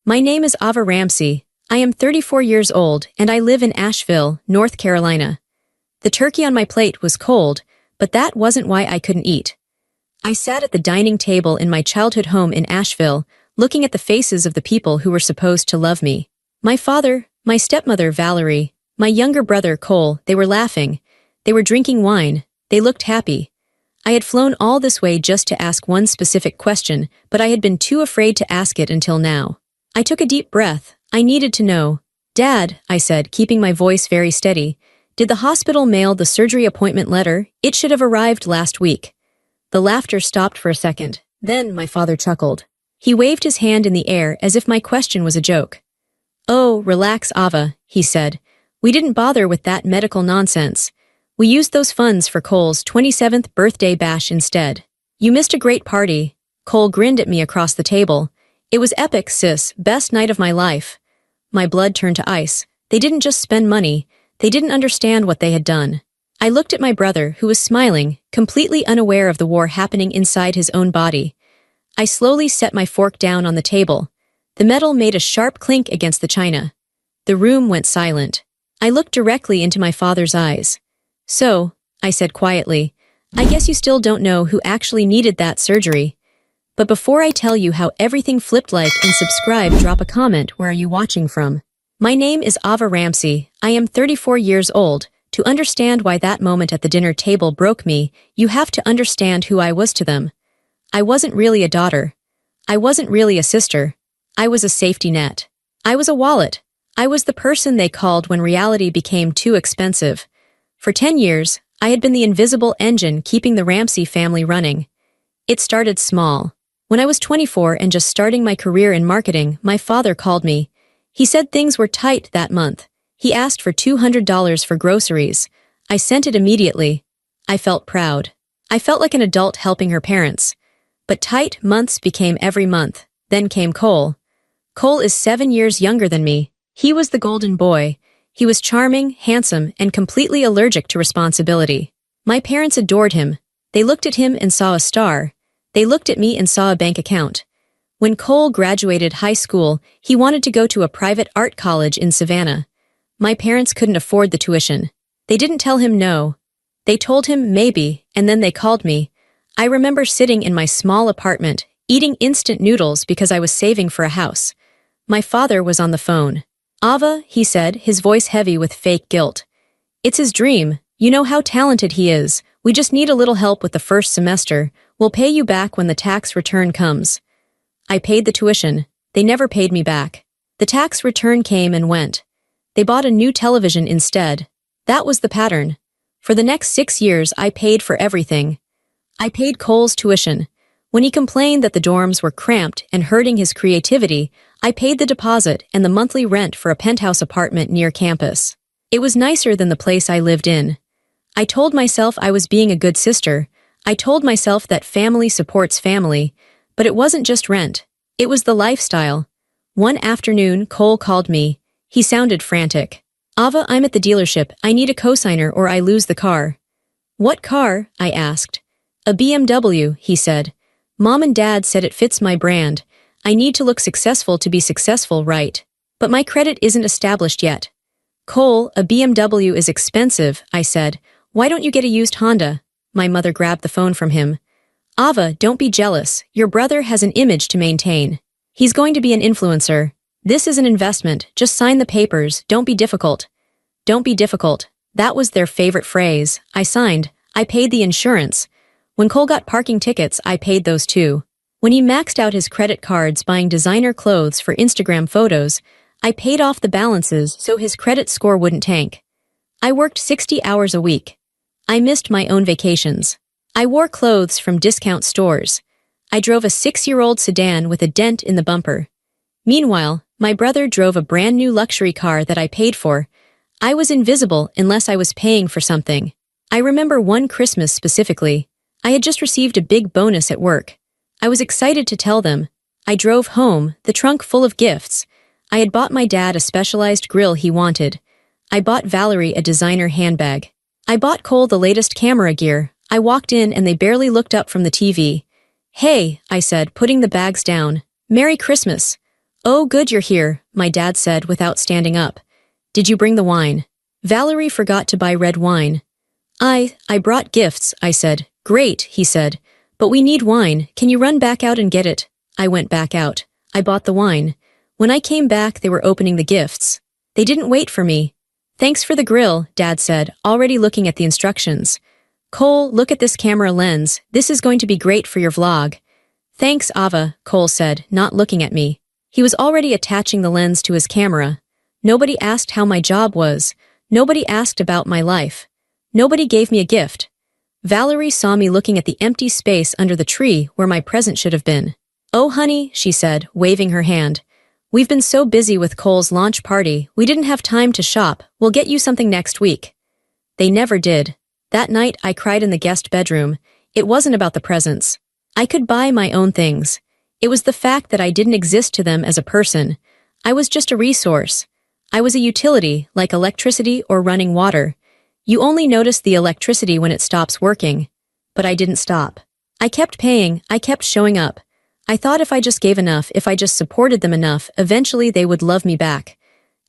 My name is Ava Ramsey. I am 34 years old and I live in Asheville, North Carolina. The turkey on my plate was cold, but that wasn't why I couldn't eat. I sat at the dining table in my childhood home in Asheville, looking at the faces of the people who were supposed to love me. My father, my stepmother Valerie, my younger brother Cole, they were laughing. They were drinking wine. They looked happy. I had flown all this way just to ask one specific question, but I had been too afraid to ask it until now. I took a deep breath. I needed to know. "Dad," I said, keeping my voice very steady, "did the hospital mail the surgery appointment letter? It should have arrived last week." The laughter stopped for a second. Then my father chuckled. He waved his hand in the air as if my question was a joke. "Oh, relax, Ava," he said. "We didn't bother with that medical nonsense. We used those funds for Cole's 27th birthday bash instead. You missed a great party." Cole grinned at me across the table. "It was epic, sis. Best night of my life." My blood turned to ice. They didn't just spend money. They didn't understand what they had done. I looked at my brother, who was smiling, completely unaware of the war happening inside his own body. I slowly set my fork down on the table. The metal made a sharp clink against the china. The room went silent. I looked directly into my father's eyes. "So," I said quietly, "I guess you still don't know who actually needed that surgery. But before I tell you how everything flipped, like and subscribe, drop a comment. Where are you watching from?" My name is Ava Ramsey. I am 34 years old. To understand why that moment at the dinner table broke me, you have to understand who I was to them. I wasn't really a daughter. I wasn't really a sister. I was a safety net. I was a wallet. I was the person they called when reality became too expensive. For 10 years, I had been the invisible engine keeping the Ramsey family running. It started small. When I was 24 and just starting my career in marketing, my father called me. He said things were tight that month. He asked for $200 for groceries. I sent it immediately. I felt proud. I felt like an adult helping her parents. But tight months became every month. Then came Cole. Cole is 7 years younger than me. He was the golden boy. He was charming, handsome, and completely allergic to responsibility. My parents adored him. They looked at him and saw a star. They looked at me and saw a bank account. When Cole graduated high school, he wanted to go to a private art college in Savannah. My parents couldn't afford the tuition. They didn't tell him no. They told him maybe, and then they called me. I remember sitting in my small apartment, eating instant noodles because I was saving for a house. My father was on the phone. "Ava," he said, his voice heavy with fake guilt. "It's his dream. You know how talented he is. We just need a little help with the first semester. We'll pay you back when the tax return comes." I paid the tuition. They never paid me back. The tax return came and went. They bought a new television instead. That was the pattern. For the next 6 years, I paid for everything. I paid Cole's tuition. When he complained that the dorms were cramped and hurting his creativity, I paid the deposit and the monthly rent for a penthouse apartment near campus. It was nicer than the place I lived in. I told myself I was being a good sister. I told myself that family supports family, but it wasn't just rent. It was the lifestyle. One afternoon, Cole called me. He sounded frantic. "Ava, I'm at the dealership. I need a cosigner or I lose the car." "What car?" I asked. "A BMW," he said. "Mom and Dad said it fits my brand. I need to look successful to be successful, right? But my credit isn't established yet." "Cole, a BMW is expensive," I said. "Why don't you get a used Honda?" My mother grabbed the phone from him. "Ava, don't be jealous. Your brother has an image to maintain. He's going to be an influencer. This is an investment. Just sign the papers. Don't be difficult." "Don't be difficult." That was their favorite phrase. I signed. I paid the insurance. When Cole got parking tickets, I paid those too. When he maxed out his credit cards buying designer clothes for Instagram photos, I paid off the balances so his credit score wouldn't tank. I worked 60 hours a week. I missed my own vacations. I wore clothes from discount stores. I drove a 6-year-old sedan with a dent in the bumper. Meanwhile, my brother drove a brand new luxury car that I paid for. I was invisible unless I was paying for something. I remember one Christmas specifically. I had just received a big bonus at work. I was excited to tell them. I drove home, the trunk full of gifts. I had bought my dad a specialized grill he wanted. I bought Valerie a designer handbag. I bought Cole the latest camera gear. I walked in and they barely looked up from the TV. "Hey," I said, putting the bags down. "Merry Christmas." "Oh, good you're here," my dad said without standing up. "Did you bring the wine?" Valerie forgot to buy red wine. I brought gifts," I said. "Great," he said. "But we need wine. Can you run back out and get it?" I went back out. I bought the wine. When I came back, they were opening the gifts. They didn't wait for me. "Thanks for the grill," Dad said, already looking at the instructions. "Cole, look at this camera lens. This is going to be great for your vlog." "Thanks, Ava," Cole said, not looking at me. He was already attaching the lens to his camera. Nobody asked how my job was. Nobody asked about my life. Nobody gave me a gift. Valerie saw me looking at the empty space under the tree where my present should have been. "Oh, honey," she said, waving her hand. "We've been so busy with Cole's launch party, we didn't have time to shop. We'll get you something next week." They never did. That night, I cried in the guest bedroom. It wasn't about the presents. I could buy my own things. It was the fact that I didn't exist to them as a person. I was just a resource. I was a utility, like electricity or running water. You only notice the electricity when it stops working. But I didn't stop. I kept paying, I kept showing up. I thought if I just gave enough, if I just supported them enough, eventually they would love me back.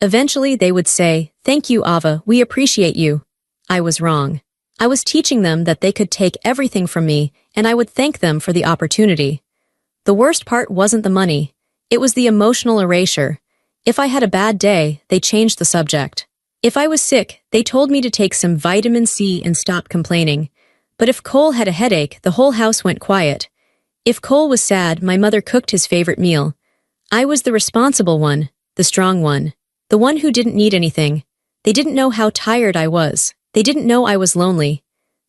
Eventually they would say, "Thank you, Ava, we appreciate you." I was wrong. I was teaching them that they could take everything from me, and I would thank them for the opportunity. The worst part wasn't the money. It was the emotional erasure. If I had a bad day, they changed the subject. If I was sick, they told me to take some vitamin C and stop complaining. But if Cole had a headache, the whole house went quiet. If Cole was sad, my mother cooked his favorite meal. I was the responsible one, the strong one, the one who didn't need anything. They didn't know how tired I was. They didn't know I was lonely.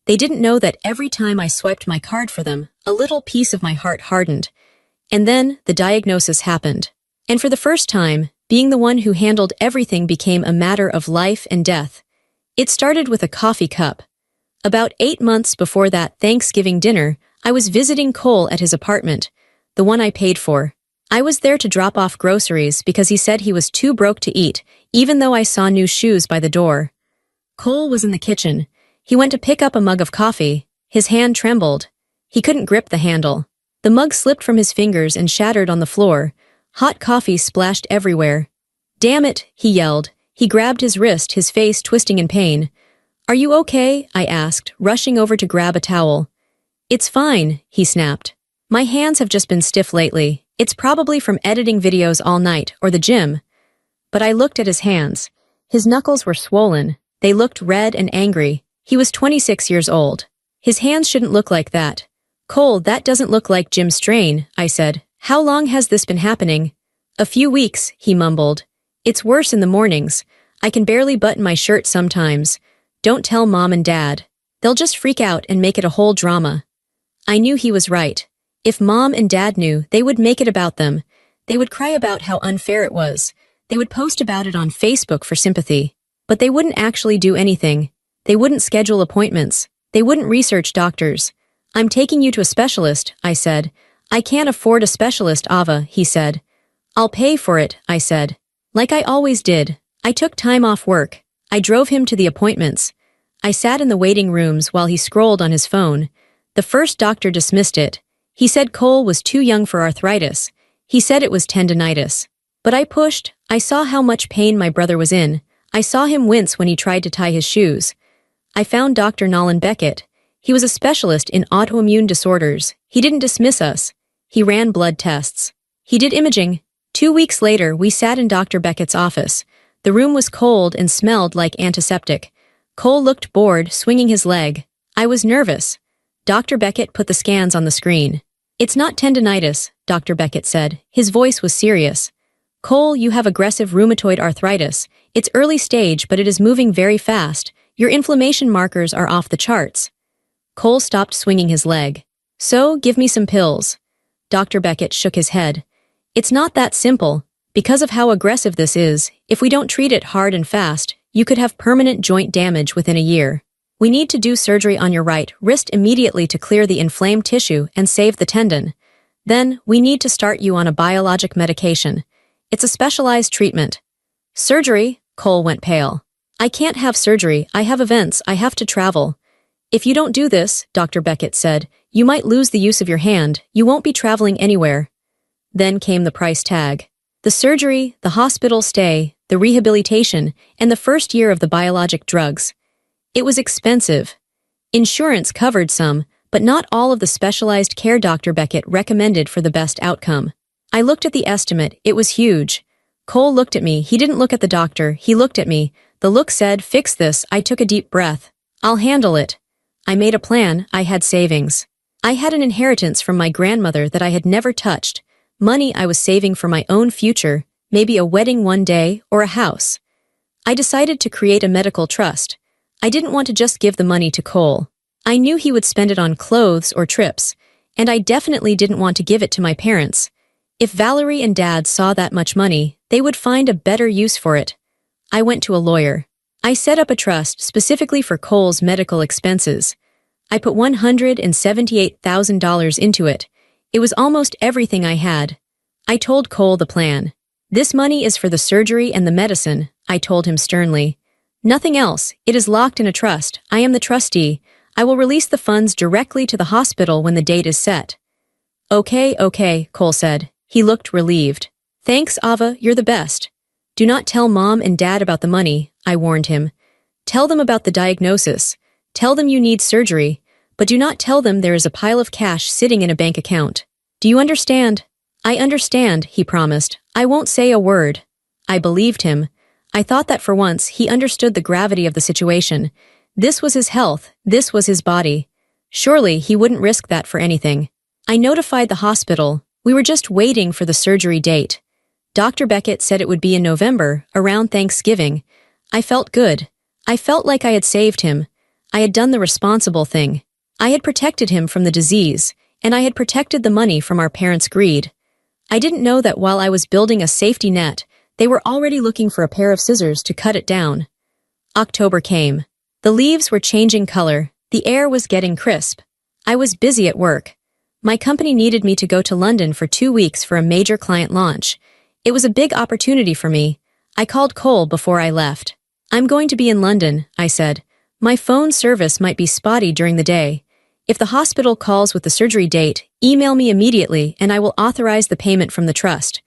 They didn't know that every time I swiped my card for them, a little piece of my heart hardened. And then the diagnosis happened. And for the first time, being the one who handled everything became a matter of life and death. It started with a coffee cup. About 8 months before that Thanksgiving dinner, I was visiting Cole at his apartment, the one I paid for. I was there to drop off groceries because he said he was too broke to eat, even though I saw new shoes by the door. Cole was in the kitchen. He went to pick up a mug of coffee. His hand trembled. He couldn't grip the handle. The mug slipped from his fingers and shattered on the floor. Hot coffee splashed everywhere. "Damn it," he yelled. He grabbed his wrist, his face twisting in pain. "Are you okay?" I asked, rushing over to grab a towel. "It's fine," he snapped. "My hands have just been stiff lately. It's probably from editing videos all night, or the gym." But I looked at his hands. His knuckles were swollen. They looked red and angry. He was 26 years old. His hands shouldn't look like that. "Cole, that doesn't look like gym strain," I said. "How long has this been happening?" "A few weeks," he mumbled. "It's worse in the mornings. I can barely button my shirt sometimes. Don't tell Mom and Dad. They'll just freak out and make it a whole drama." I knew he was right. If Mom and Dad knew, they would make it about them. They would cry about how unfair it was. They would post about it on Facebook for sympathy. But they wouldn't actually do anything. They wouldn't schedule appointments. They wouldn't research doctors. "I'm taking you to a specialist," I said. "I can't afford a specialist, Ava," he said. "I'll pay for it," I said. Like I always did. I took time off work. I drove him to the appointments. I sat in the waiting rooms while he scrolled on his phone. The first doctor dismissed it. He said Cole was too young for arthritis. He said it was tendinitis. But I pushed. I saw how much pain my brother was in. I saw him wince when he tried to tie his shoes. I found Dr. Nolan Beckett. He was a specialist in autoimmune disorders. He didn't dismiss us. He ran blood tests. He did imaging. 2 weeks later, we sat in Dr. Beckett's office. The room was cold and smelled like antiseptic. Cole looked bored, swinging his leg. I was nervous. Dr. Beckett put the scans on the screen. "It's not tendinitis," Dr. Beckett said. His voice was serious. "Cole, you have aggressive rheumatoid arthritis. It's early stage, but it is moving very fast. Your inflammation markers are off the charts." Cole stopped swinging his leg. "So, give me some pills." Dr. Beckett shook his head. "It's not that simple. Because of how aggressive this is, if we don't treat it hard and fast, you could have permanent joint damage within a year. We need to do surgery on your right wrist immediately to clear the inflamed tissue and save the tendon. Then, we need to start you on a biologic medication. It's a specialized treatment." "Surgery?" Cole went pale. "I can't have surgery. I have events. I have to travel." "If you don't do this," Dr. Beckett said, "you might lose the use of your hand. You won't be traveling anywhere." Then came the price tag. The surgery, the hospital stay, the rehabilitation, and the first year of the biologic drugs. It was expensive. Insurance covered some, but not all of the specialized care Dr. Beckett recommended for the best outcome. I looked at the estimate, it was huge. Cole looked at me, he didn't look at the doctor, he looked at me. The look said, "Fix this." I took a deep breath. "I'll handle it." I made a plan, I had savings. I had an inheritance from my grandmother that I had never touched, money I was saving for my own future, maybe a wedding one day, or a house. I decided to create a medical trust. I didn't want to just give the money to Cole. I knew he would spend it on clothes or trips, and I definitely didn't want to give it to my parents. If Valerie and Dad saw that much money, they would find a better use for it. I went to a lawyer. I set up a trust specifically for Cole's medical expenses. I put $178,000 into it. It was almost everything I had. I told Cole the plan. "This money is for the surgery and the medicine," I told him sternly. "Nothing else. It is locked in a trust. I am the trustee. I will release the funds directly to the hospital when the date is set." Okay, Cole said. He looked relieved. "Thanks, Ava, you're the best. Do not tell Mom and Dad about the money," I warned him. "Tell them about the diagnosis. Tell them you need surgery, but do not tell them there is a pile of cash sitting in a bank account. Do you understand?" "I understand," he promised. "I won't say a word." I believed him. I thought that for once he understood the gravity of the situation. This was his health, this was his body. Surely he wouldn't risk that for anything. I notified the hospital. We were just waiting for the surgery date. Dr. Beckett said it would be in November, around Thanksgiving. I felt good. I felt like I had saved him. I had done the responsible thing. I had protected him from the disease, and I had protected the money from our parents' greed. I didn't know that while I was building a safety net, they were already looking for a pair of scissors to cut it down. October came. The leaves were changing color. The air was getting crisp. I was busy at work. My company needed me to go to London for 2 weeks for a major client launch. It was a big opportunity for me. I called Cole before I left. "I'm going to be in London," I said. "My phone service might be spotty during the day. If the hospital calls with the surgery date, email me immediately and I will authorize the payment from the trust."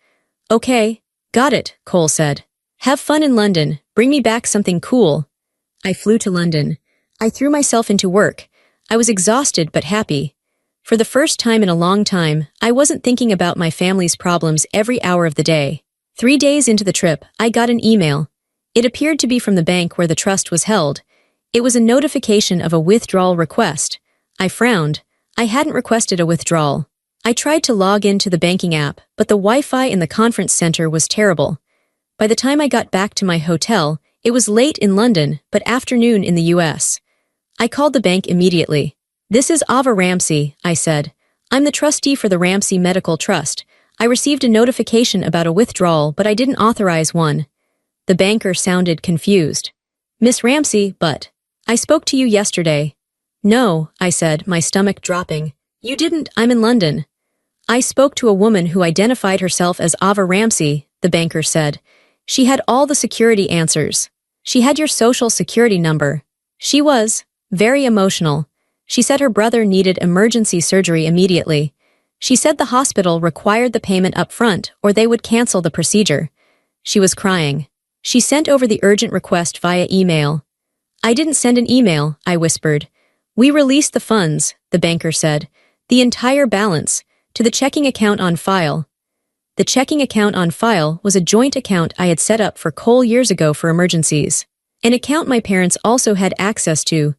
"Okay, got it," Cole said. "Have fun in London. Bring me back something cool." I flew to London. I threw myself into work. I was exhausted but happy. For the first time in a long time, I wasn't thinking about my family's problems every hour of the day. 3 days into the trip, I got an email. It appeared to be from the bank where the trust was held. It was a notification of a withdrawal request. I frowned. I hadn't requested a withdrawal. I tried to log into the banking app, but the Wi-Fi in the conference center was terrible. By the time I got back to my hotel, it was late in London, but afternoon in the US. I called the bank immediately. "This is Ava Ramsey," I said. "I'm the trustee for the Ramsey Medical Trust. I received a notification about a withdrawal, but I didn't authorize one." The banker sounded confused. "Miss Ramsey, but I spoke to you yesterday." "No," I said, my stomach dropping. "You didn't, I'm in London." "I spoke to a woman who identified herself as Ava Ramsey," the banker said. "She had all the security answers. She had your social security number. She was very emotional. She said her brother needed emergency surgery immediately. She said the hospital required the payment up front or they would cancel the procedure. She was crying. She sent over the urgent request via email." "I didn't send an email," I whispered. "We released the funds," the banker said. "The entire balance, to the checking account on file." The checking account on file was a joint account I had set up for Cole years ago for emergencies. An account my parents also had access to.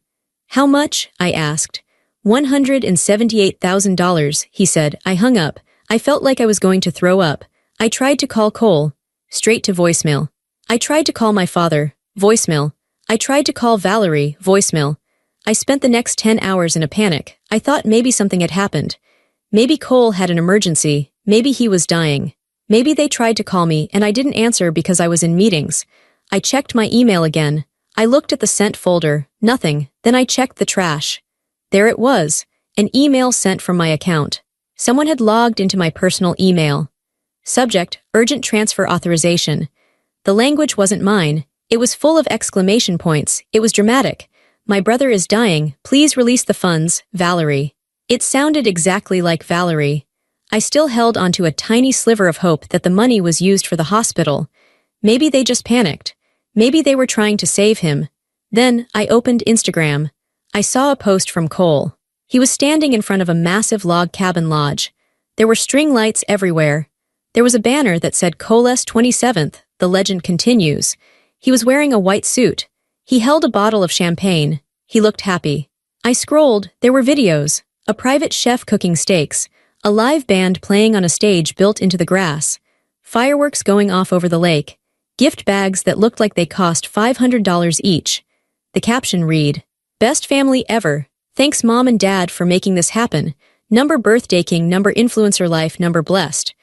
"How much?" I asked. $178,000, he said. I hung up. I felt like I was going to throw up. I tried to call Cole. Straight to voicemail. I tried to call my father. Voicemail. I tried to call Valerie. Voicemail. I spent the next 10 hours in a panic. I thought maybe something had happened. Maybe Cole had an emergency. Maybe he was dying. Maybe they tried to call me and I didn't answer because I was in meetings. I checked my email again. I looked at the sent folder. Nothing. Then I checked the trash. There it was. An email sent from my account. Someone had logged into my personal email. Subject: Urgent Transfer Authorization. The language wasn't mine. It was full of exclamation points. It was dramatic. "My brother is dying. Please release the funds, Valerie." It sounded exactly like Valerie. I still held onto a tiny sliver of hope that the money was used for the hospital. Maybe they just panicked. Maybe they were trying to save him. Then, I opened Instagram. I saw a post from Cole. He was standing in front of a massive log cabin lodge. There were string lights everywhere. There was a banner that said Cole's 27th, the legend continues. He was wearing a white suit. He held a bottle of champagne. He looked happy. I scrolled. There were videos. A private chef cooking steaks. A live band playing on a stage built into the grass. Fireworks going off over the lake. Gift bags that looked like they cost $500 each. The caption read, "Best family ever. Thanks mom and dad for making this happen. Number birthday king, number influencer life, number blessed."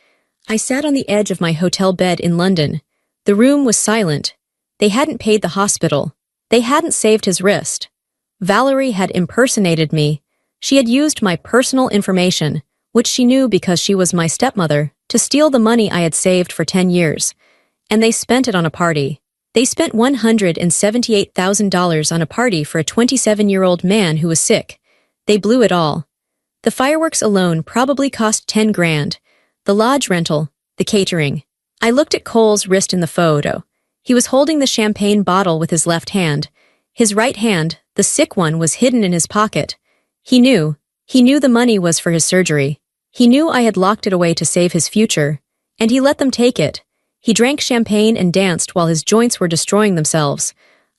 I sat on the edge of my hotel bed in London. The room was silent. They hadn't paid the hospital. They hadn't saved his wrist. Valerie had impersonated me. She had used my personal information, which she knew because she was my stepmother, to steal the money I had saved for 10 years. And they spent it on a party. They spent $178,000 on a party for a 27-year-old man who was sick. They blew it all. The fireworks alone probably cost 10 grand. The lodge rental, the catering. I looked at Cole's wrist in the photo. He was holding the champagne bottle with his left hand. His right hand, the sick one, was hidden in his pocket. He knew the money was for his surgery. He knew I had locked it away to save his future. And he let them take it. He drank champagne and danced while his joints were destroying themselves.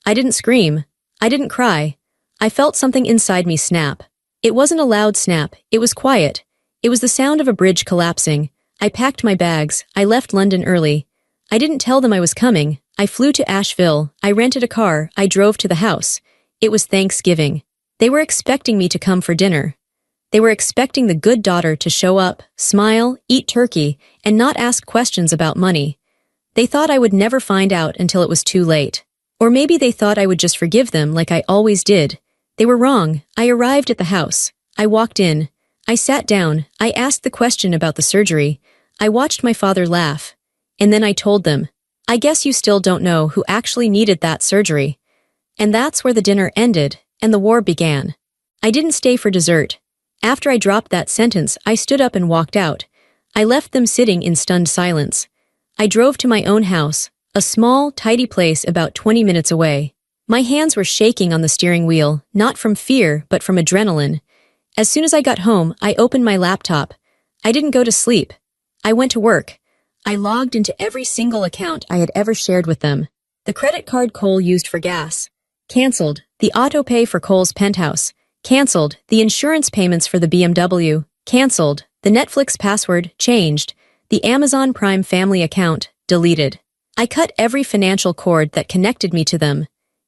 I didn't scream. I didn't cry. I felt something inside me snap. It wasn't a loud snap. It was quiet. It was the sound of a bridge collapsing. I packed my bags. I left London early. I didn't tell them I was coming. I flew to Asheville. I rented a car. I drove to the house. It was Thanksgiving. They were expecting me to come for dinner. They were expecting the good daughter to show up, smile, eat turkey, and not ask questions about money. They thought I would never find out until it was too late. Or maybe they thought I would just forgive them like I always did. They were wrong. I arrived at the house. I walked in. I sat down. I asked the question about the surgery. I watched my father laugh. And then I told them, "I guess you still don't know who actually needed that surgery." And that's where the dinner ended, and the war began. I didn't stay for dessert. After I dropped that sentence, I stood up and walked out. I left them sitting in stunned silence. I drove to my own house, a small, tidy place about 20 minutes away. My hands were shaking on the steering wheel, not from fear, but from adrenaline. As soon as I got home, I opened my laptop. I didn't go to sleep. I went to work. I logged into every single account I had ever shared with them. The credit card Cole used for gas. Cancelled. The auto-pay for Cole's penthouse. Cancelled. The insurance payments for the BMW. Cancelled. The Netflix password. Changed. The Amazon Prime family account. Deleted. I cut every financial cord that connected me to them.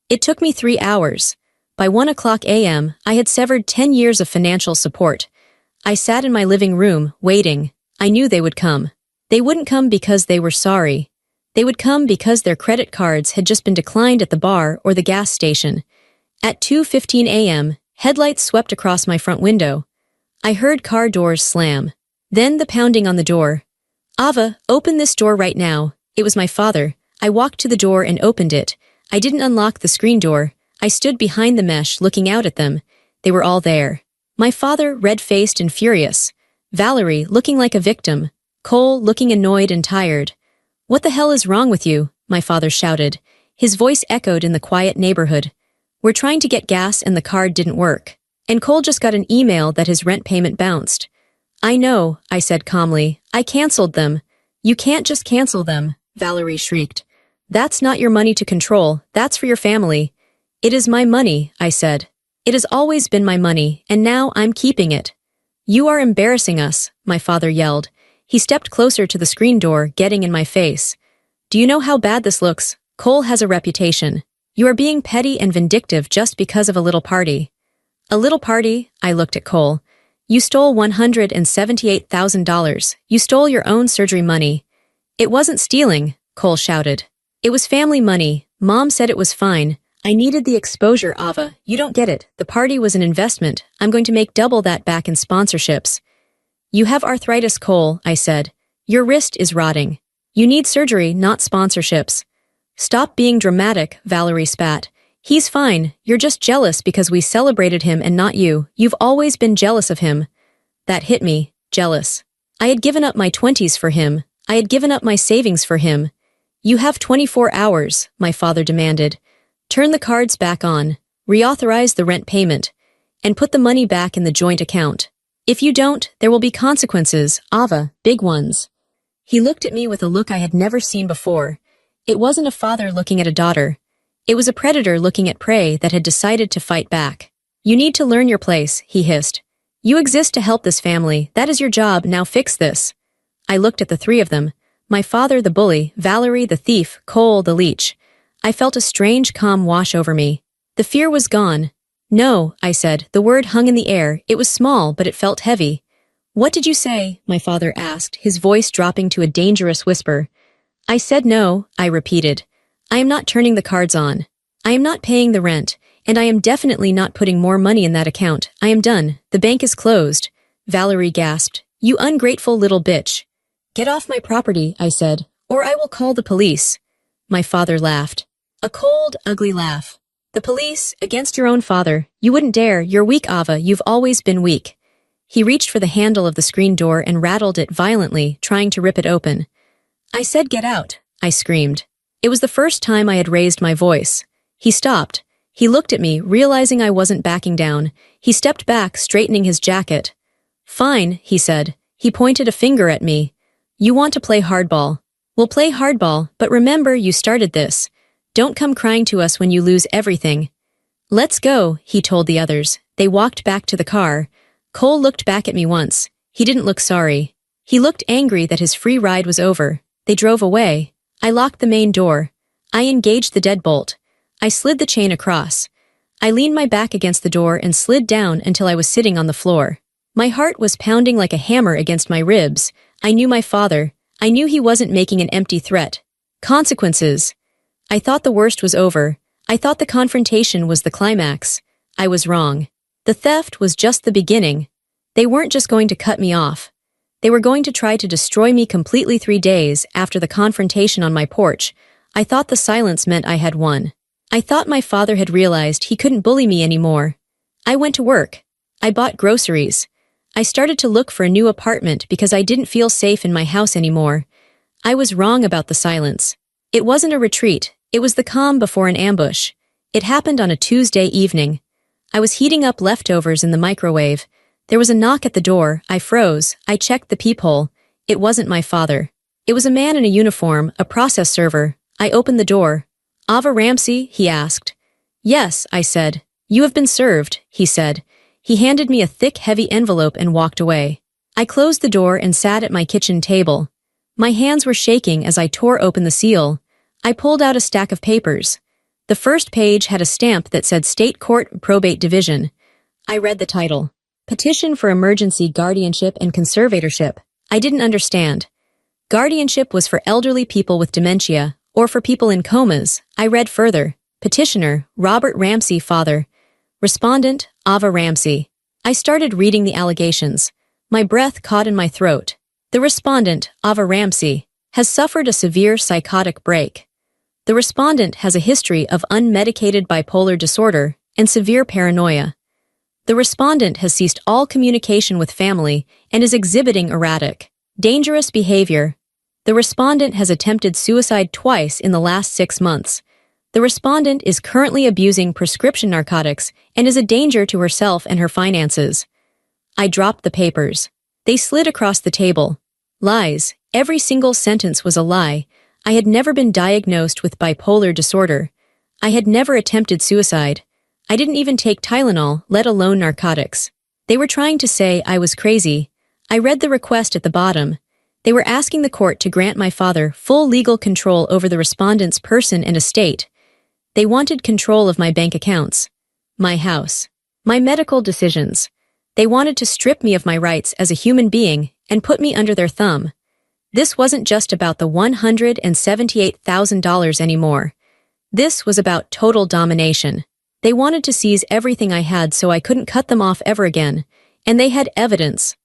It took me 3 hours. By 1:00 a.m., I had severed 10 years of financial support. I sat in my living room, waiting. I knew they would come. They wouldn't come because they were sorry. They would come because their credit cards had just been declined at the bar or the gas station. At 2:15 a.m., headlights swept across my front window. I heard car doors slam. Then the pounding on the door. "Ava, open this door right now." It was my father. I walked to the door and opened it. I didn't unlock the screen door. I stood behind the mesh looking out at them. They were all there. My father, red-faced and furious. Valerie, looking like a victim. Cole, looking annoyed and tired. "What the hell is wrong with you?" my father shouted. His voice echoed in the quiet neighborhood. "We're trying to get gas and the card didn't work. And Cole just got an email that his rent payment bounced." "I know," I said calmly. "I canceled them." "You can't just cancel them," Valerie shrieked. "That's not your money to control. That's for your family." "It is my money," I said. "It has always been my money, and now I'm keeping it." "You are embarrassing us," my father yelled. He stepped closer to the screen door, getting in my face. "Do you know how bad this looks? Cole has a reputation. You are being petty and vindictive just because of a little party." "A little party?" I looked at Cole. "You stole $178,000. You stole your own surgery money." "It wasn't stealing," Cole shouted. "It was family money. Mom said it was fine. I needed the exposure, Ava. You don't get it. The party was an investment. I'm going to make double that back in sponsorships." "You have arthritis, Cole," I said. "Your wrist is rotting. You need surgery, not sponsorships." "Stop being dramatic," Valerie spat. "He's fine. You're just jealous because we celebrated him and not you. You've always been jealous of him." That hit me. Jealous. I had given up my 20s for him. I had given up my savings for him. You have 24 hours, my father demanded. Turn the cards back on, reauthorize the rent payment, and put the money back in the joint account. If you don't, there will be consequences, Ava, big ones. He looked at me with a look I had never seen before. It wasn't a father looking at a daughter. It was a predator looking at prey that had decided to fight back. You need to learn your place, he hissed. You exist to help this family. That is your job. Now fix this. I looked at the three of them. My father, the bully, Valerie, the thief, Cole, the leech. I felt a strange calm wash over me. The fear was gone. No, I said. The word hung in the air. It was small, but it felt heavy. What did you say? My father asked, his voice dropping to a dangerous whisper. I said no, I repeated. I am not turning the cards on. I am not paying the rent, and I am definitely not putting more money in that account. I am done. The bank is closed. Valerie gasped. You ungrateful little bitch. Get off my property, I said, or I will call the police. My father laughed. A cold, ugly laugh. The police, against your own father. You wouldn't dare. You're weak, Ava. You've always been weak. He reached for the handle of the screen door and rattled it violently, trying to rip it open. I said get out, I screamed. It was the first time I had raised my voice. He stopped. He looked at me, realizing I wasn't backing down. He stepped back, straightening his jacket. Fine, he said. He pointed a finger at me. You want to play hardball. We'll play hardball, but remember you started this. Don't come crying to us when you lose everything. Let's go, he told the others. They walked back to the car. Cole looked back at me once. He didn't look sorry. He looked angry that his free ride was over. They drove away. I locked the main door. I engaged the deadbolt. I slid the chain across. I leaned my back against the door and slid down until I was sitting on the floor. My heart was pounding like a hammer against my ribs. I knew my father. I knew he wasn't making an empty threat. Consequences. I thought the worst was over. I thought the confrontation was the climax. I was wrong. The theft was just the beginning. They weren't just going to cut me off. They were going to try to destroy me completely 3 days after the confrontation on my porch. I thought the silence meant I had won. I thought my father had realized he couldn't bully me anymore. I went to work. I bought groceries. I started to look for a new apartment because I didn't feel safe in my house anymore. I was wrong about the silence. It wasn't a retreat. It was the calm before an ambush. It happened on a Tuesday evening. I was heating up leftovers in the microwave. There was a knock at the door. I froze. I checked the peephole. It wasn't my father. It was a man in a uniform, a process server. I opened the door. Ava Ramsey? He asked. Yes, I said. You have been served, he said. He handed me a thick, heavy envelope and walked away. I closed the door and sat at my kitchen table. My hands were shaking as I tore open the seal. I pulled out a stack of papers. The first page had a stamp that said State Court Probate Division. I read the title. Petition for Emergency Guardianship and Conservatorship. I didn't understand. Guardianship was for elderly people with dementia, or for people in comas. I read further. Petitioner, Robert Ramsey, father. Respondent, Ava Ramsey. I started reading the allegations. My breath caught in my throat. The respondent, Ava Ramsey, has suffered a severe psychotic break. The respondent has a history of unmedicated bipolar disorder and severe paranoia. The respondent has ceased all communication with family and is exhibiting erratic, dangerous behavior. The respondent has attempted suicide twice in the last 6 months. The respondent is currently abusing prescription narcotics and is a danger to herself and her finances. I dropped the papers. They slid across the table. Lies. Every single sentence was a lie. I had never been diagnosed with bipolar disorder. I had never attempted suicide. I didn't even take Tylenol, let alone narcotics. They were trying to say I was crazy. I read the request at the bottom. They were asking the court to grant my father full legal control over the respondent's person and estate. They wanted control of my bank accounts, my house, my medical decisions. They wanted to strip me of my rights as a human being and put me under their thumb. This wasn't just about the $178,000 anymore. This was about total domination. They wanted to seize everything I had so I couldn't cut them off ever again, and they had evidence.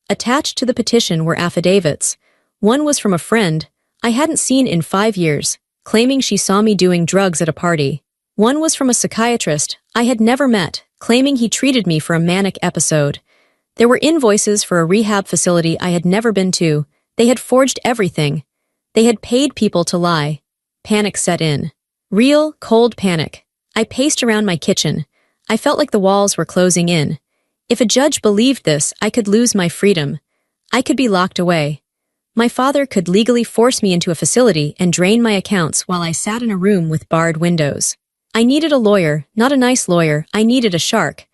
Attached to the petition were affidavits. One was from a friend I hadn't seen in 5 years, claiming she saw me doing drugs at a party. One was from a psychiatrist I had never met, claiming he treated me for a manic episode. There were invoices for a rehab facility I had never been to. They had forged everything. They had paid people to lie. Panic set in. Real, cold panic. I paced around my kitchen. I felt like the walls were closing in. If a judge believed this, I could lose my freedom. I could be locked away. My father could legally force me into a facility and drain my accounts while I sat in a room with barred windows. I needed a lawyer, not a nice lawyer. I needed a shark.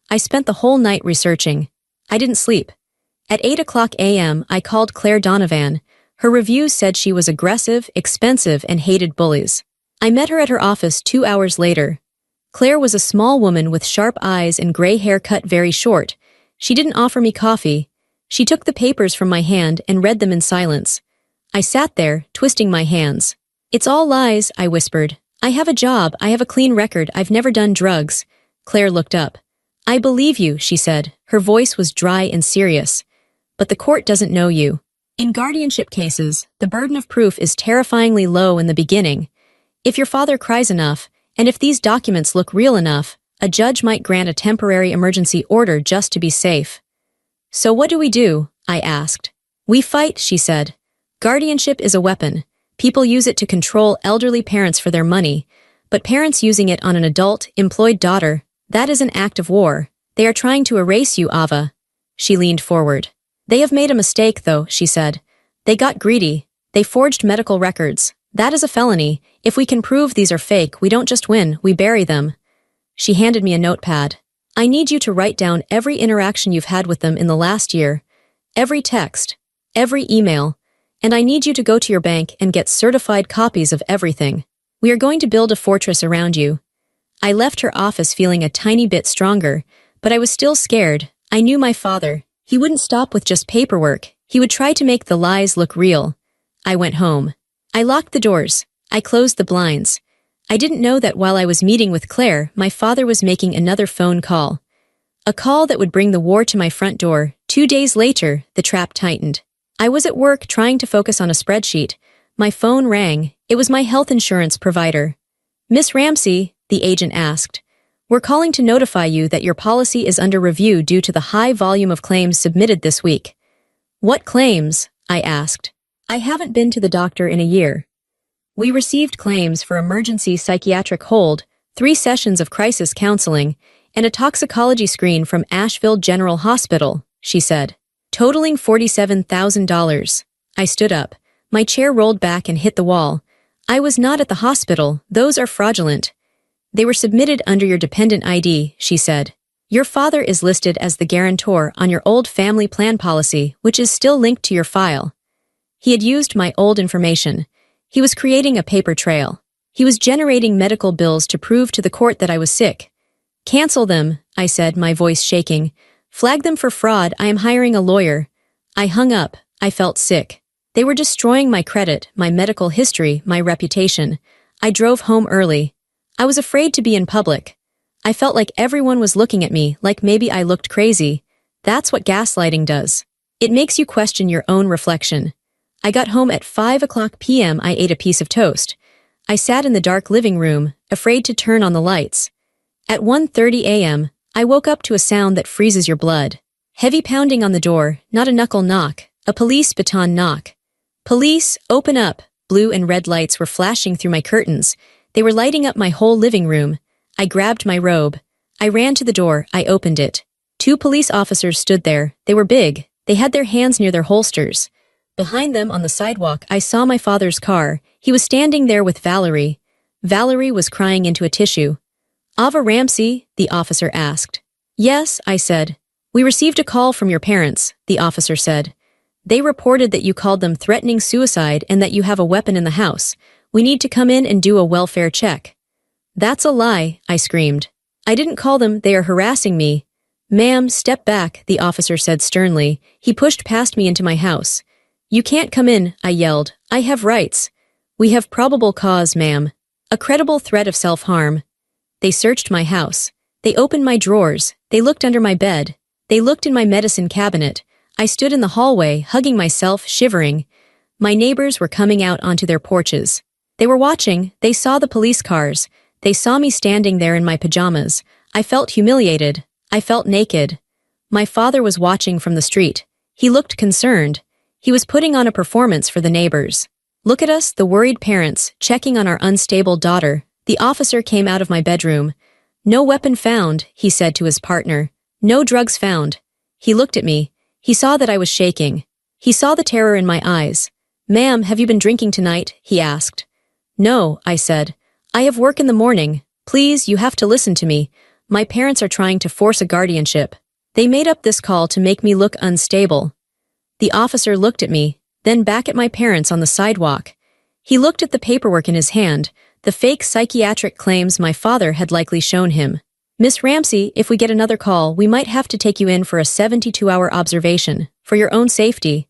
I spent the whole night researching. I didn't sleep. At 8 a.m., I called Claire Donovan. Her reviews said she was aggressive, expensive, and hated bullies. I met her at her office 2 hours later. Claire was a small woman with sharp eyes and gray hair cut very short. She didn't offer me coffee. She took the papers from my hand and read them in silence. I sat there, twisting my hands. "It's all lies," I whispered. "I have a job, I have a clean record, I've never done drugs." Claire looked up. "I believe you," she said. Her voice was dry and serious. "But the court doesn't know you. In guardianship cases, the burden of proof is terrifyingly low in the beginning. If your father cries enough, and if these documents look real enough, a judge might grant a temporary emergency order just to be safe." "So what do we do?" I asked. "We fight," she said. "Guardianship is a weapon. People use it to control elderly parents for their money, but parents using it on an adult, employed daughter, that is an act of war. They are trying to erase you, Ava." She leaned forward. "They have made a mistake, though," she said. "They got greedy. They forged medical records. That is a felony. If we can prove these are fake, we don't just win, we bury them." She handed me a notepad. "I need you to write down every interaction you've had with them in the last year. Every text. Every email. And I need you to go to your bank and get certified copies of everything. We are going to build a fortress around you." I left her office feeling a tiny bit stronger, but I was still scared. I knew my father. He wouldn't stop with just paperwork. He would try to make the lies look real. I went home. I locked the doors. I closed the blinds. I didn't know that while I was meeting with Claire, my father was making another phone call. A call that would bring the war to my front door. 2 days later, the trap tightened. I was at work trying to focus on a spreadsheet. My phone rang. It was my health insurance provider. "Miss Ramsey," the agent asked, "we're calling to notify you that your policy is under review due to the high volume of claims submitted this week." "What claims?" I asked. "I haven't been to the doctor in a year." "We received claims for emergency psychiatric hold, 3 sessions of crisis counseling, and a toxicology screen from Asheville General Hospital," she said, "totaling $47,000. I stood up. My chair rolled back and hit the wall. "I was not at the hospital. Those are fraudulent." "They were submitted under your dependent ID," she said. "Your father is listed as the guarantor on your old family plan policy, which is still linked to your file." He had used my old information. He was creating a paper trail. He was generating medical bills to prove to the court that I was sick. "Cancel them," I said, my voice shaking. "Flag them for fraud. I am hiring a lawyer." I hung up. I felt sick. They were destroying my credit, my medical history, my reputation. I drove home early. I was afraid to be in public. I felt like everyone was looking at me, like maybe I looked crazy. That's what gaslighting does. It makes you question your own reflection. I got home at 5 p.m. I ate a piece of toast. I sat in the dark living room, afraid to turn on the lights. At 1:30 a.m., I woke up to a sound that freezes your blood. Heavy pounding on the door, not a knuckle knock, a police baton knock. "Police, open up!" Blue and red lights were flashing through my curtains. They were lighting up my whole living room. I grabbed my robe. I ran to the door. I opened it. 2 police officers stood there. They were big. They had their hands near their holsters. Behind them on the sidewalk, I saw my father's car. He was standing there with Valerie. Valerie was crying into a tissue. "Ava Ramsey?" the officer asked. "Yes," I said. "We received a call from your parents," the officer said. "They reported that you called them threatening suicide and that you have a weapon in the house. We need to come in and do a welfare check." "That's a lie," I screamed. "I didn't call them. They are harassing me." "Ma'am, step back," the officer said sternly. He pushed past me into my house. "You can't come in," I yelled. "I have rights." "We have probable cause, ma'am. A credible threat of self-harm." They searched my house. They opened my drawers. They looked under my bed. They looked in my medicine cabinet. I stood in the hallway, hugging myself, shivering. My neighbors were coming out onto their porches. They were watching. They saw the police cars. They saw me standing there in my pajamas. I felt humiliated. I felt naked. My father was watching from the street. He looked concerned. He was putting on a performance for the neighbors. Look at us, the worried parents, checking on our unstable daughter. The officer came out of my bedroom. No weapon found, he said to his partner. No drugs found. He looked at me. He saw that I was shaking. He saw the terror in my eyes. Ma'am, have you been drinking tonight? He asked. No, I said. I have work in the morning. Please, you have to listen to me. My parents are trying to force a guardianship. They made up this call to make me look unstable. The officer looked at me, then back at my parents on the sidewalk. He looked at the paperwork in his hand, the fake psychiatric claims my father had likely shown him. Miss Ramsey, if we get another call, we might have to take you in for a 72-hour observation, for your own safety.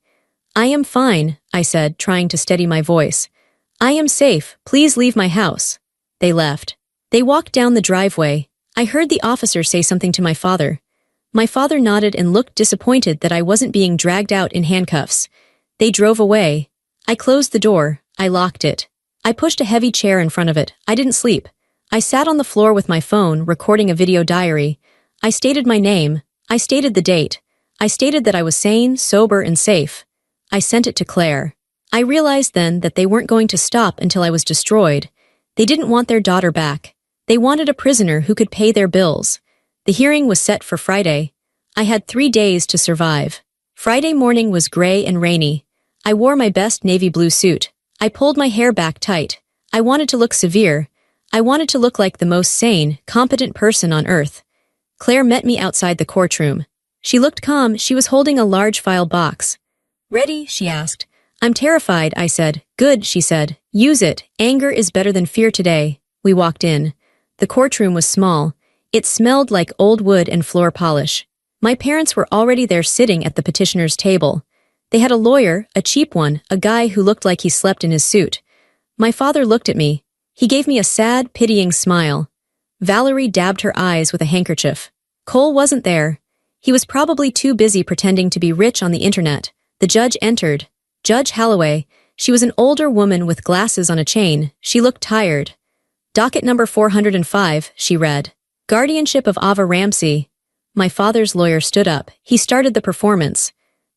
I am fine, I said, trying to steady my voice. I am safe, please leave my house. They left. They walked down the driveway. I heard the officer say something to my father. My father nodded and looked disappointed that I wasn't being dragged out in handcuffs. They drove away. I closed the door. I locked it. I pushed a heavy chair in front of it. I didn't sleep. I sat on the floor with my phone, recording a video diary. I stated my name. I stated the date. I stated that I was sane, sober, and safe. I sent it to Claire. I realized then that they weren't going to stop until I was destroyed. They didn't want their daughter back. They wanted a prisoner who could pay their bills. The hearing was set for Friday. I had 3 days to survive. Friday morning was gray and rainy. I wore my best navy blue suit. I pulled my hair back tight. I wanted to look severe. I wanted to look like the most sane, competent person on earth. Claire met me outside the courtroom. She looked calm. She was holding a large file box. Ready? She asked. I'm terrified, I said. Good, she said. Use it. Anger is better than fear today. We walked in. The courtroom was small. It smelled like old wood and floor polish. My parents were already there sitting at the petitioner's table. They had a lawyer, a cheap one, a guy who looked like he slept in his suit. My father looked at me. He gave me a sad, pitying smile. Valerie dabbed her eyes with a handkerchief. Cole wasn't there. He was probably too busy pretending to be rich on the internet. The judge entered. Judge Holloway. She was an older woman with glasses on a chain. She looked tired. Docket number 405, she read. Guardianship of Ava Ramsey. My father's lawyer stood up. He started the performance.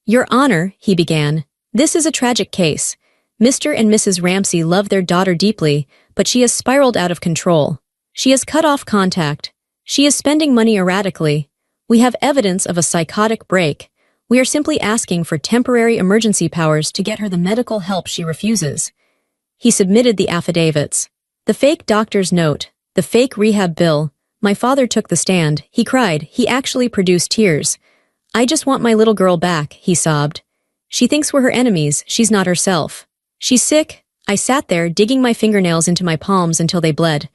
Your Honor, he began, this is a tragic case. Mr. and Mrs. Ramsey love their daughter deeply, but she has spiraled out of control. She has cut off contact. She is spending money erratically. We have evidence of a psychotic break. We are simply asking for temporary emergency powers to get her the medical help she refuses. He submitted the affidavits. The fake doctor's note, the fake rehab bill. My father took the stand. He cried. He actually produced tears. I just want my little girl back, he sobbed. She thinks we're her enemies. She's not herself. She's sick. I sat there, digging my fingernails into my palms until they bled.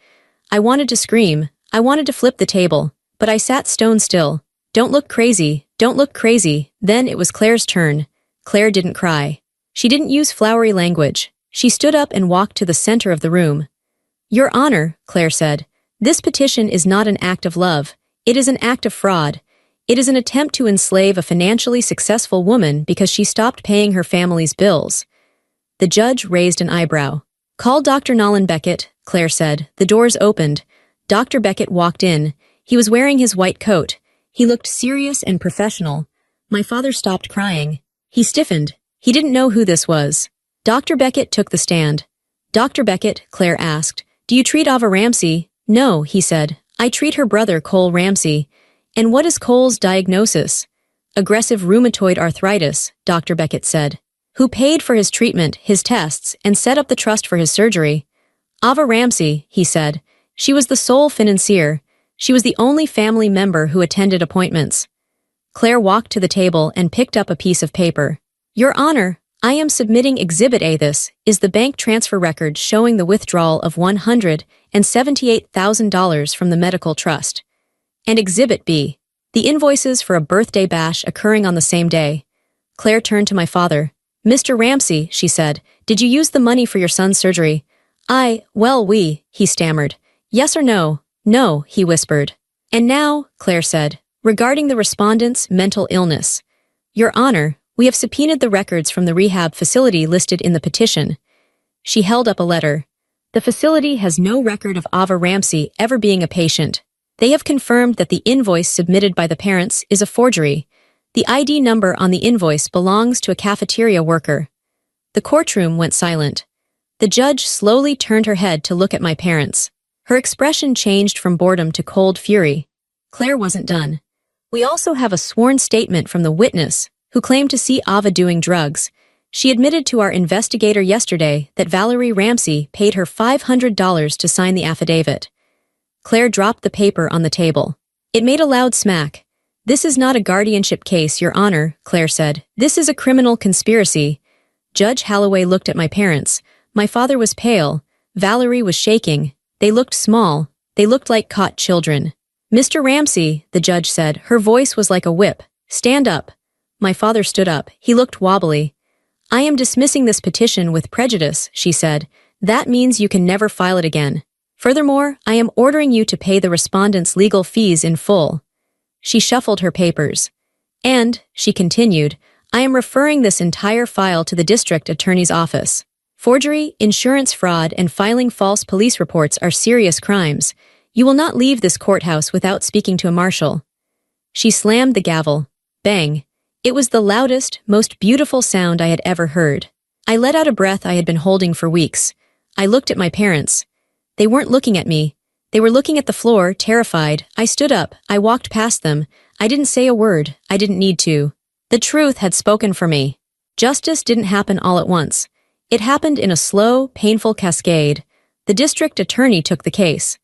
I wanted to scream. I wanted to flip the table. But I sat stone still. Don't look crazy. Don't look crazy. Then it was Claire's turn. Claire didn't cry. She didn't use flowery language. She stood up and walked to the center of the room. Your Honor, Claire said, this petition is not an act of love. It is an act of fraud. It is an attempt to enslave a financially successful woman because she stopped paying her family's bills. The judge raised an eyebrow. Call Dr. Nolan Beckett, Claire said. The doors opened. Dr. Beckett walked in. He was wearing his white coat. He looked serious and professional. My father stopped crying. He stiffened. He didn't know who this was. Dr. Beckett took the stand. Dr. Beckett, Claire asked, do you treat Ava Ramsey? No, he said. I treat her brother, Cole Ramsey. And what is Cole's diagnosis? Aggressive rheumatoid arthritis, Dr. Beckett said. Who paid for his treatment, his tests, and set up the trust for his surgery? Ava Ramsey, he said. She was the sole financier. She was the only family member who attended appointments. Claire walked to the table and picked up a piece of paper. Your Honor, I am submitting Exhibit A. This is the bank transfer record showing the withdrawal of $178,000 from the medical trust. And Exhibit B, the invoices for a birthday bash occurring on the same day. Claire turned to my father. Mr. Ramsey, she said, did you use the money for your son's surgery? He stammered. Yes or no? No, he whispered. And now, Claire said, regarding the respondent's mental illness. Your Honor, we have subpoenaed the records from the rehab facility listed in the petition. She held up a letter. The facility has no record of Ava Ramsey ever being a patient. They have confirmed that the invoice submitted by the parents is a forgery. The ID number on the invoice belongs to a cafeteria worker. The courtroom went silent. The judge slowly turned her head to look at my parents. Her expression changed from boredom to cold fury. Claire wasn't done. We also have a sworn statement from the witness, who claimed to see Ava doing drugs. She admitted to our investigator yesterday that Valerie Ramsey paid her $500 to sign the affidavit. Claire dropped the paper on the table. It made a loud smack. "This is not a guardianship case, Your Honor," Claire said. "This is a criminal conspiracy." Judge Holloway looked at my parents. My father was pale. Valerie was shaking. They looked small. They looked like caught children. "Mr. Ramsey," the judge said. Her voice was like a whip. "Stand up." My father stood up. He looked wobbly. "I am dismissing this petition with prejudice," she said. "That means you can never file it again. Furthermore, I am ordering you to pay the respondent's legal fees in full." She shuffled her papers. "And," she continued, "I am referring this entire file to the district attorney's office. Forgery, insurance fraud, and filing false police reports are serious crimes. You will not leave this courthouse without speaking to a marshal." She slammed the gavel. Bang. It was the loudest, most beautiful sound I had ever heard. I let out a breath I had been holding for weeks. I looked at my parents. They weren't looking at me. They were looking at the floor, terrified. I stood up. I walked past them. I didn't say a word. I didn't need to. The truth had spoken for me. Justice didn't happen all at once. It happened in a slow, painful cascade. The district attorney took the case.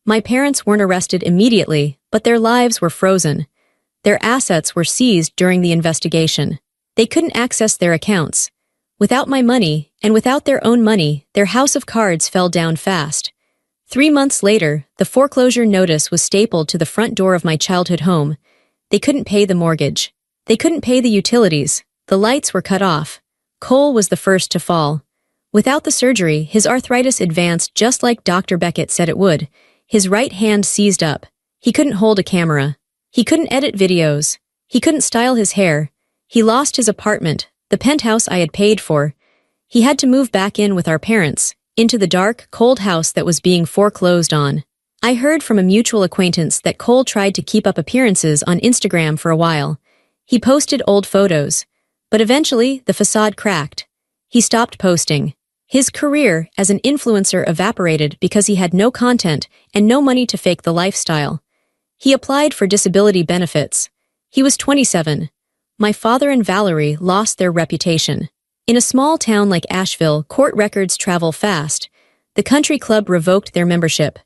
My parents weren't arrested immediately, but their lives were frozen. Their assets were seized during the investigation. They couldn't access their accounts. Without my money, and without their own money, their house of cards fell down fast. 3 months later, the foreclosure notice was stapled to the front door of my childhood home. They couldn't pay the mortgage. They couldn't pay the utilities. The lights were cut off. Cole was the first to fall. Without the surgery, his arthritis advanced just like Dr. Beckett said it would. His right hand seized up. He couldn't hold a camera. He couldn't edit videos. He couldn't style his hair. He lost his apartment, the penthouse I had paid for. He had to move back in with our parents, into the dark, cold house that was being foreclosed on. I heard from a mutual acquaintance that Cole tried to keep up appearances on Instagram for a while. He posted old photos. But eventually, the facade cracked. He stopped posting. His career as an influencer evaporated because he had no content and no money to fake the lifestyle. He applied for disability benefits. He was 27. My father and Valerie lost their reputation. In a small town like Asheville, court records travel fast. The country club revoked their membership.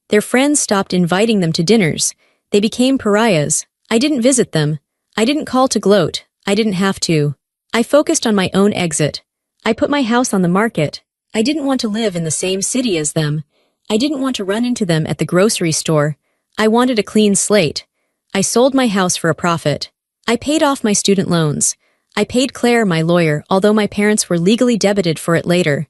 Their friends stopped inviting them to dinners. They became pariahs. I didn't visit them. I didn't call to gloat. I didn't have to. I focused on my own exit. I put my house on the market. I didn't want to live in the same city as them. I didn't want to run into them at the grocery store. I wanted a clean slate. I sold my house for a profit. I paid off my student loans. I paid Claire, my lawyer, although my parents were legally debited for it later.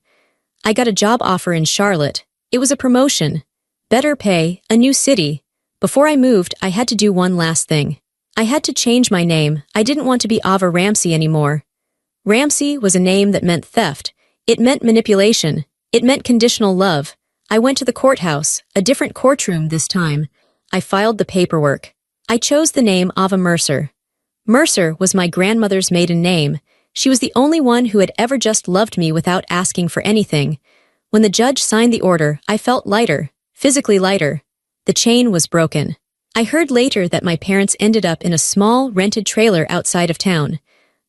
I got a job offer in Charlotte. It was a promotion. Better pay, a new city. Before I moved, I had to do one last thing. I had to change my name. I didn't want to be Ava Ramsey anymore. Ramsey was a name that meant theft. It meant manipulation. It meant conditional love. I went to the courthouse, a different courtroom this time. I filed the paperwork. I chose the name Ava Mercer. Mercer was my grandmother's maiden name. She was the only one who had ever just loved me without asking for anything. When the judge signed the order, I felt lighter, physically lighter. The chain was broken. I heard later that my parents ended up in a small, rented trailer outside of town.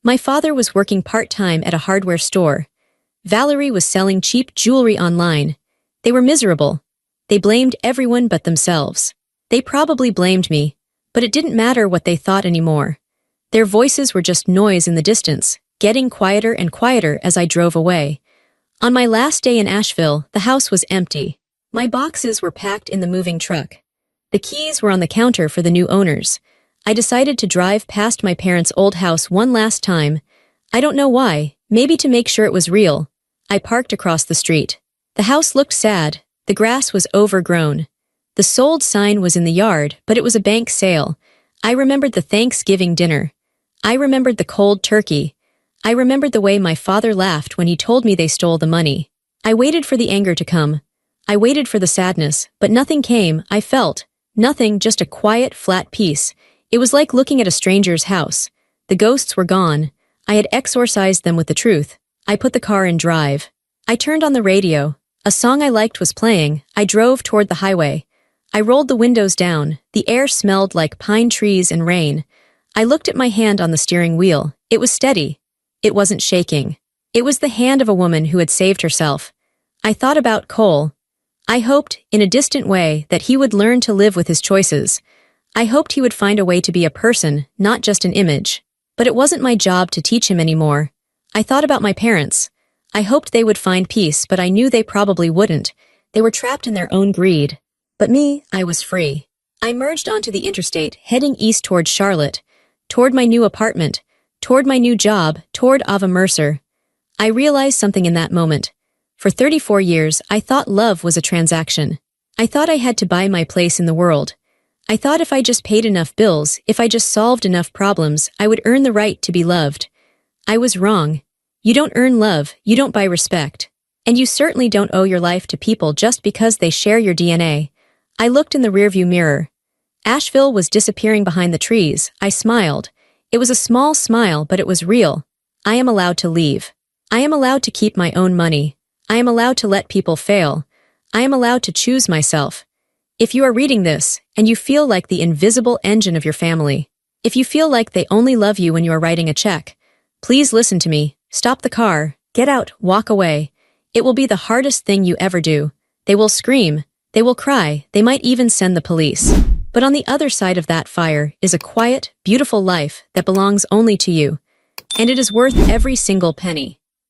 My father was working part-time at a hardware store. Valerie was selling cheap jewelry online. They were miserable. They blamed everyone but themselves. They probably blamed me, but it didn't matter what they thought anymore. Their voices were just noise in the distance, getting quieter and quieter as I drove away. On my last day in Asheville, the house was empty. My boxes were packed in the moving truck. The keys were on the counter for the new owners. I decided to drive past my parents' old house one last time. I don't know why, maybe to make sure it was real. I parked across the street. The house looked sad. The grass was overgrown. The sold sign was in the yard, but it was a bank sale. I remembered the Thanksgiving dinner. I remembered the cold turkey. I remembered the way my father laughed when he told me they stole the money. I waited for the anger to come. I waited for the sadness, but nothing came. I felt nothing, just a quiet, flat peace. It was like looking at a stranger's house. The ghosts were gone. I had exorcised them with the truth. I put the car in drive. I turned on the radio. A song I liked was playing. I drove toward the highway. I rolled the windows down. The air smelled like pine trees and rain. I looked at my hand on the steering wheel. It was steady. It wasn't shaking. It was the hand of a woman who had saved herself. I thought about Cole. I hoped, in a distant way, that he would learn to live with his choices. I hoped he would find a way to be a person, not just an image. But it wasn't my job to teach him anymore. I thought about my parents. I hoped they would find peace, but I knew they probably wouldn't. They were trapped in their own greed. But me, I was free. I merged onto the interstate, heading east toward Charlotte, toward my new apartment, toward my new job, toward Ava Mercer. I realized something in that moment. For 34 years, I thought love was a transaction. I thought I had to buy my place in the world. I thought if I just paid enough bills, if I just solved enough problems, I would earn the right to be loved. I was wrong. You don't earn love, you don't buy respect. And you certainly don't owe your life to people just because they share your DNA. I looked in the rearview mirror. Asheville was disappearing behind the trees. I smiled. It was a small smile, but it was real. I am allowed to leave. I am allowed to keep my own money. I am allowed to let people fail. I am allowed to choose myself. If you are reading this, and you feel like the invisible engine of your family, if you feel like they only love you when you are writing a check, please listen to me. Stop the car. Get out. Walk away. It will be the hardest thing you ever do. They will scream. They will cry. They might even send the police. But on the other side of that fire is a quiet, beautiful life that belongs only to you. And it is worth every single penny.